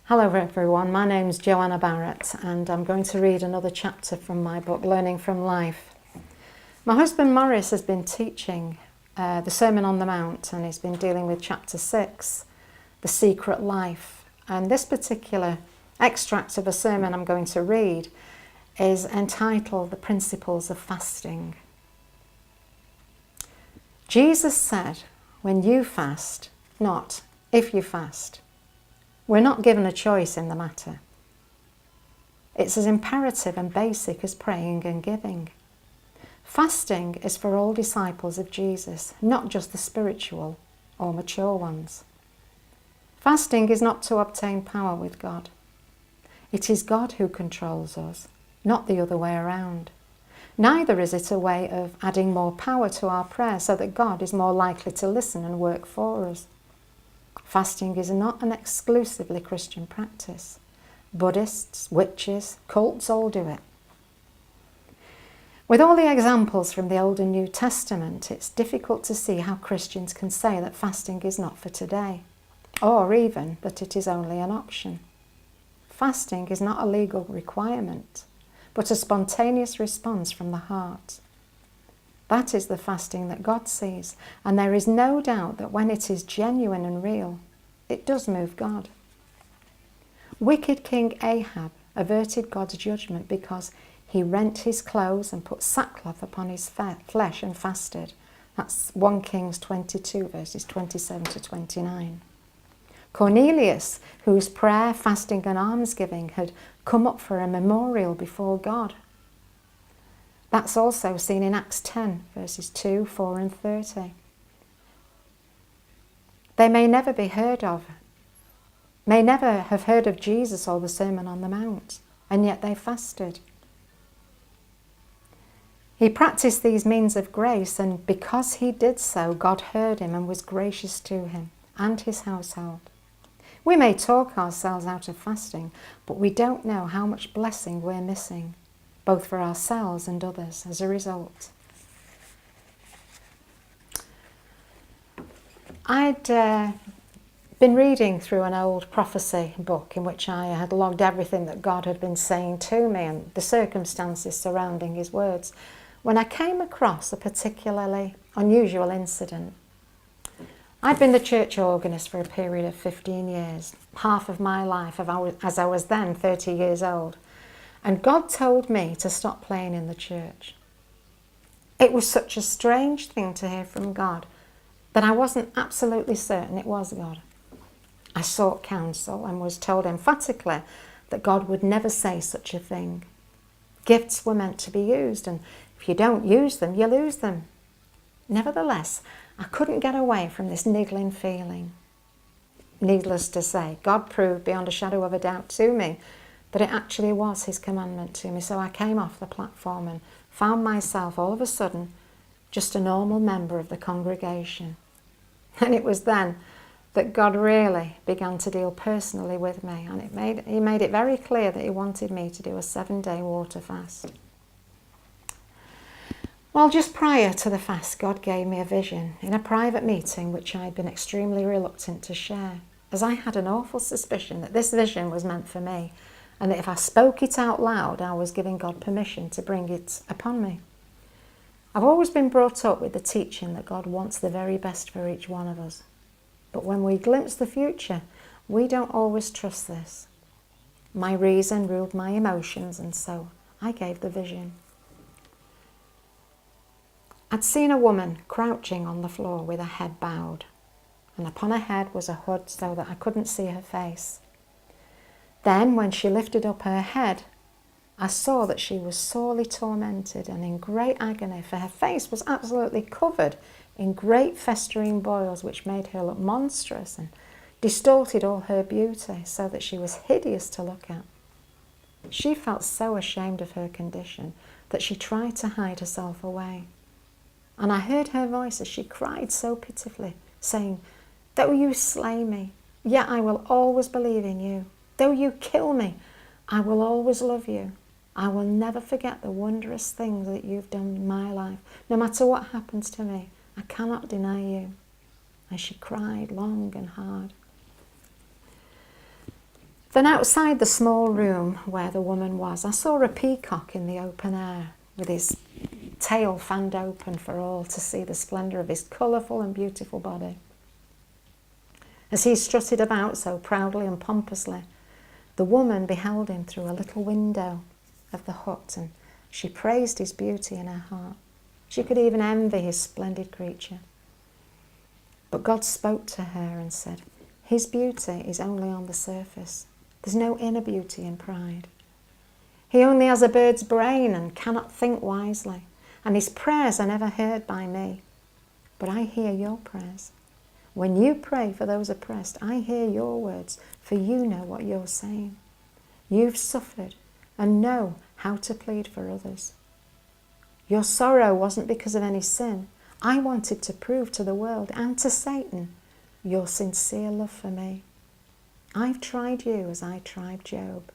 Hello everyone, my name's Joanna Barratt and I'm going to read another chapter from my book, Learning from Life. My husband Maurice has been teaching the Sermon on the Mount and he's been dealing with chapter 6, The Secret Life. And this particular extract of a sermon I'm going to read is entitled The Principles of Fasting. Jesus said, when you fast, not if you fast. We're not given a choice in the matter. It's as imperative and basic as praying and giving. Fasting is for all disciples of Jesus, not just the spiritual or mature ones. Fasting is not to obtain power with God. It is God who controls us, not the other way around. Neither is it a way of adding more power to our prayer so that God is more likely to listen and work for us. Fasting is not an exclusively Christian practice. Buddhists, witches, cults all do it. With all the examples from the Old and New Testament, it's difficult to see how Christians can say that fasting is not for today, or even that it is only an option. Fasting is not a legal requirement, but a spontaneous response from the heart. That is the fasting that God sees, and there is no doubt that when it is genuine and real, it does move God. Wicked King Ahab averted God's judgment because he rent his clothes and put sackcloth upon his flesh and fasted. That's 1 Kings 22, verses 27 to 29. Cornelius, whose prayer, fasting and almsgiving had come up for a memorial before God. That's also seen in Acts 10, verses 2, 4 and 30. They may never have heard of Jesus or the Sermon on the Mount, and yet they fasted. He practiced these means of grace, and because he did so, God heard him and was gracious to him and his household. We may talk ourselves out of fasting, but we don't know how much blessing we're missing, both for ourselves and others as a result. I'd been reading through an old prophecy book in which I had logged everything that God had been saying to me and the circumstances surrounding his words, when I came across a particularly unusual incident. I'd been the church organist for a period of 15 years, half of my life as I was then 30 years old. And God told me to stop playing in the church. It was such a strange thing to hear from God that I wasn't absolutely certain it was God. I sought counsel and was told emphatically that God would never say such a thing. Gifts were meant to be used, and if you don't use them, you lose them. Nevertheless, I couldn't get away from this niggling feeling. Needless to say, God proved beyond a shadow of a doubt to me that it actually was his commandment to me. So I came off the platform and found myself all of a sudden just a normal member of the congregation. And it was then that God really began to deal personally with me, and he made it very clear that he wanted me to do a 7-day water fast. Well, just prior to the fast, God gave me a vision in a private meeting which I'd been extremely reluctant to share, as I had an awful suspicion that this vision was meant for me, and that if I spoke it out loud, I was giving God permission to bring it upon me. I've always been brought up with the teaching that God wants the very best for each one of us. But when we glimpse the future, we don't always trust this. My reason ruled my emotions, and so I gave the vision. I'd seen a woman crouching on the floor with her head bowed, and upon her head was a hood so that I couldn't see her face. Then, when she lifted up her head, I saw that she was sorely tormented and in great agony, for her face was absolutely covered in great festering boils which made her look monstrous and distorted all her beauty so that she was hideous to look at. She felt so ashamed of her condition that she tried to hide herself away. And I heard her voice as she cried so pitifully, saying, "Though you slay me, yet I will always believe in you. Though you kill me, I will always love you. I will never forget the wondrous things that you've done in my life. No matter what happens to me, I cannot deny you." And she cried long and hard. Then outside the small room where the woman was, I saw a peacock in the open air with his tail fanned open for all to see the splendour of his colourful and beautiful body. As he strutted about so proudly and pompously, the woman beheld him through a little window of the hut, and she praised his beauty in her heart. She could even envy his splendid creature. But God spoke to her and said, his beauty is only on the surface. There's no inner beauty in pride. He only has a bird's brain and cannot think wisely, and his prayers are never heard by me. But I hear your prayers. When you pray for those oppressed, I hear your words, for you know what you're saying. You've suffered and know how to plead for others. Your sorrow wasn't because of any sin. I wanted to prove to the world and to Satan your sincere love for me. I've tried you as I tried Job.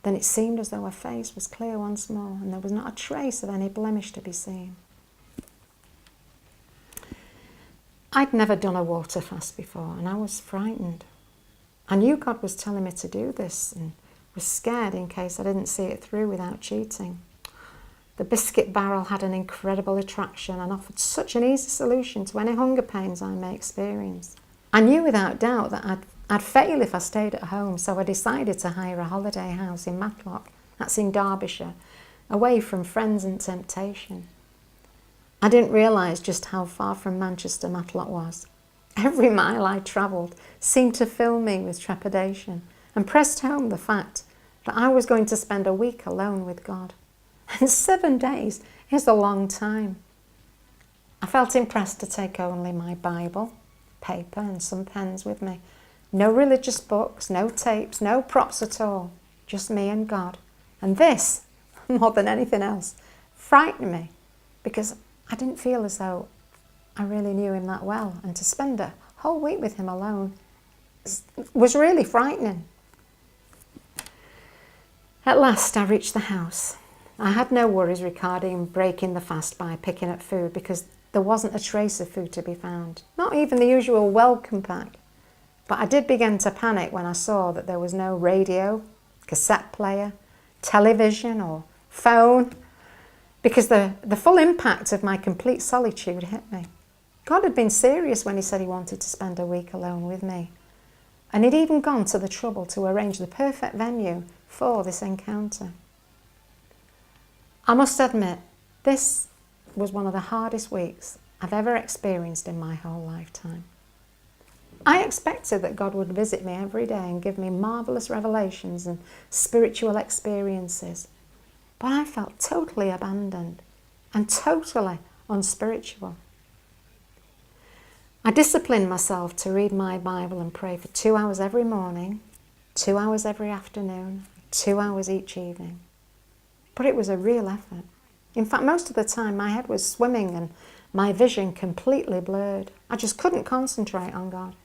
Then it seemed as though her face was clear once more, and there was not a trace of any blemish to be seen. I'd never done a water fast before, and I was frightened. I knew God was telling me to do this, and was scared in case I didn't see it through without cheating. The biscuit barrel had an incredible attraction and offered such an easy solution to any hunger pains I may experience. I knew without doubt that I'd fail if I stayed at home, so I decided to hire a holiday house in Matlock, that's in Derbyshire, away from friends and temptation. I didn't realise just how far from Manchester Matlock was. Every mile I travelled seemed to fill me with trepidation and pressed home the fact that I was going to spend a week alone with God. And 7 days is a long time. I felt impressed to take only my Bible, paper and some pens with me. No religious books, no tapes, no props at all. Just me and God. And this, more than anything else, frightened me because I didn't feel as though I really knew him that well. And to spend a whole week with him alone was really frightening. At last I reached the house. I had no worries regarding breaking the fast by picking up food because there wasn't a trace of food to be found. Not even the usual welcome pack. But I did begin to panic when I saw that there was no radio, cassette player, television or phone, because the full impact of my complete solitude hit me. God had been serious when he said he wanted to spend a week alone with me. And he'd even gone to the trouble to arrange the perfect venue for this encounter. I must admit, this was one of the hardest weeks I've ever experienced in my whole lifetime. I expected that God would visit me every day and give me marvellous revelations and spiritual experiences. But I felt totally abandoned and totally unspiritual. I disciplined myself to read my Bible and pray for 2 hours every morning, 2 hours every afternoon, 2 hours each evening. But it was a real effort. In fact, most of the time my head was swimming and my vision completely blurred. I just couldn't concentrate on God.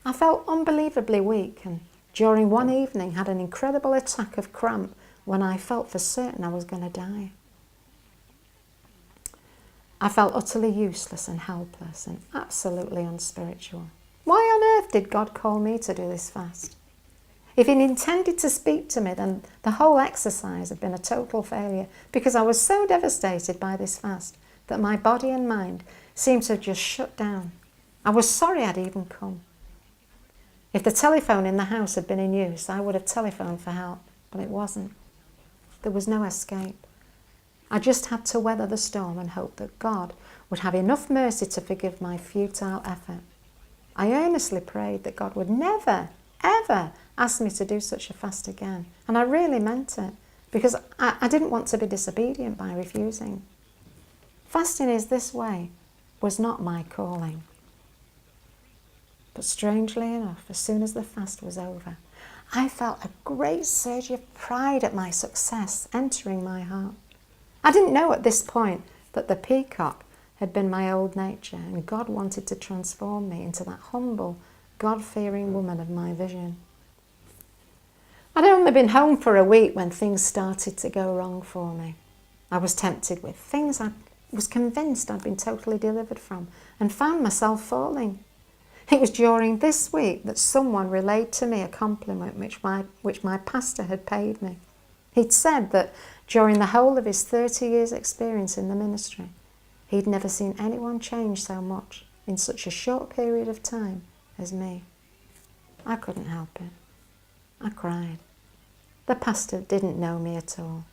I felt unbelievably weak and during one evening had an incredible attack of cramp when I felt for certain I was going to die. I felt utterly useless and helpless and absolutely unspiritual. Why on earth did God call me to do this fast? If he'd intended to speak to me, then the whole exercise had been a total failure because I was so devastated by this fast that my body and mind seemed to have just shut down. I was sorry I'd even come. If the telephone in the house had been in use, I would have telephoned for help, but it wasn't. There was no escape. I just had to weather the storm and hope that God would have enough mercy to forgive my futile effort. I earnestly prayed that God would never, ever ask me to do such a fast again. And I really meant it, because I didn't want to be disobedient by refusing. Fasting is this way was not my calling. But strangely enough, as soon as the fast was over, I felt a great surge of pride at my success entering my heart. I didn't know at this point that the peacock had been my old nature and God wanted to transform me into that humble, God-fearing woman of my vision. I'd only been home for a week when things started to go wrong for me. I was tempted with things I was convinced I'd been totally delivered from and found myself falling. It was during this week that someone relayed to me a compliment which my pastor had paid me. He'd said that during the whole of his 30 years' experience in the ministry, he'd never seen anyone change so much in such a short period of time as me. I couldn't help it. I cried. The pastor didn't know me at all.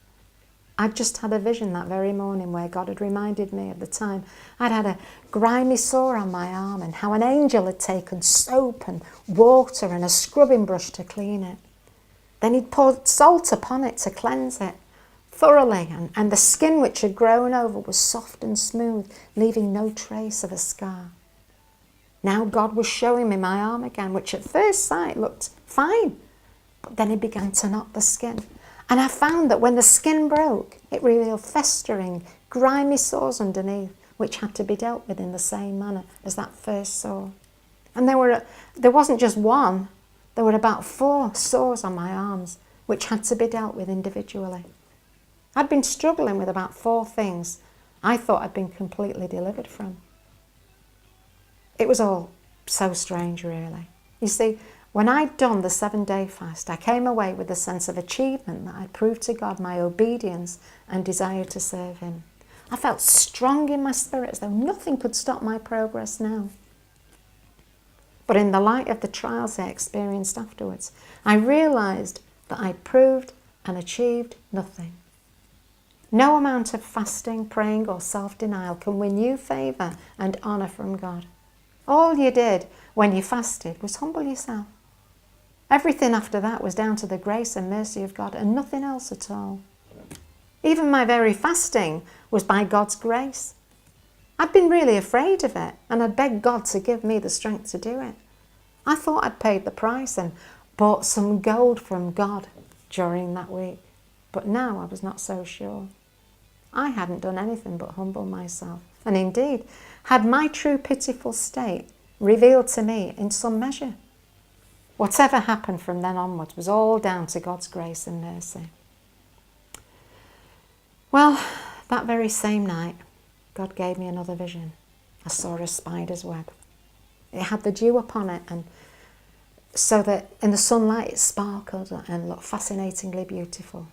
I'd just had a vision that very morning where God had reminded me of the time I'd had a grimy sore on my arm and how an angel had taken soap and water and a scrubbing brush to clean it. Then he'd poured salt upon it to cleanse it thoroughly, and the skin which had grown over was soft and smooth, leaving no trace of a scar. Now God was showing me my arm again, which at first sight looked fine, but then he began to knock the skin. And I found that when the skin broke, it revealed festering, grimy sores underneath, which had to be dealt with in the same manner as that first sore. And there wasn't just one, there were about 4 sores on my arms, which had to be dealt with individually. I'd been struggling with about 4 things I thought I'd been completely delivered from. It was all so strange, really. You see, when I'd done the 7-day fast, I came away with a sense of achievement that I'd proved to God my obedience and desire to serve him. I felt strong in my spirit as though nothing could stop my progress now. But in the light of the trials I experienced afterwards, I realised that I'd proved and achieved nothing. No amount of fasting, praying or self-denial can win you favour and honour from God. All you did when you fasted was humble yourself. Everything after that was down to the grace and mercy of God and nothing else at all. Even my very fasting was by God's grace. I'd been really afraid of it and I'd begged God to give me the strength to do it. I thought I'd paid the price and bought some gold from God during that week, but now I was not so sure. I hadn't done anything but humble myself, and indeed had my true pitiful state revealed to me in some measure. Whatever happened from then onwards was all down to God's grace and mercy. Well, that very same night, God gave me another vision. I saw a spider's web. It had the dew upon it, and so that in the sunlight it sparkled and looked fascinatingly beautiful.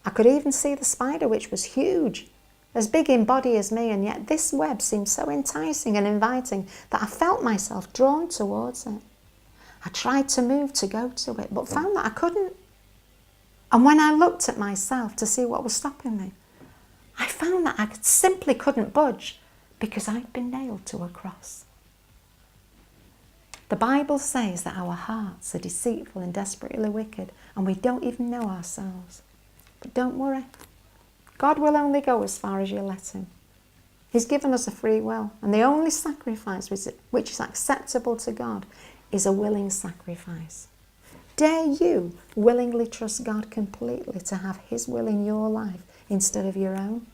I could even see the spider, which was huge, as big in body as me, and yet this web seemed so enticing and inviting that I felt myself drawn towards it. I tried to move to go to it, but found that I couldn't. And when I looked at myself to see what was stopping me, I found that I simply couldn't budge because I'd been nailed to a cross. The Bible says that our hearts are deceitful and desperately wicked, and we don't even know ourselves. But don't worry. God will only go as far as you let him. He's given us a free will, and the only sacrifice which is acceptable to God is a willing sacrifice. Dare you willingly trust God completely to have his will in your life instead of your own?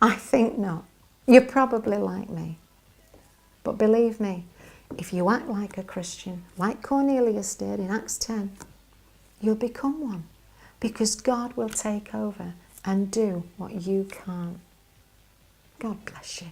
I think not. You're probably like me. But believe me, if you act like a Christian, like Cornelius did in Acts 10, you'll become one, because God will take over and do what you can't. God bless you.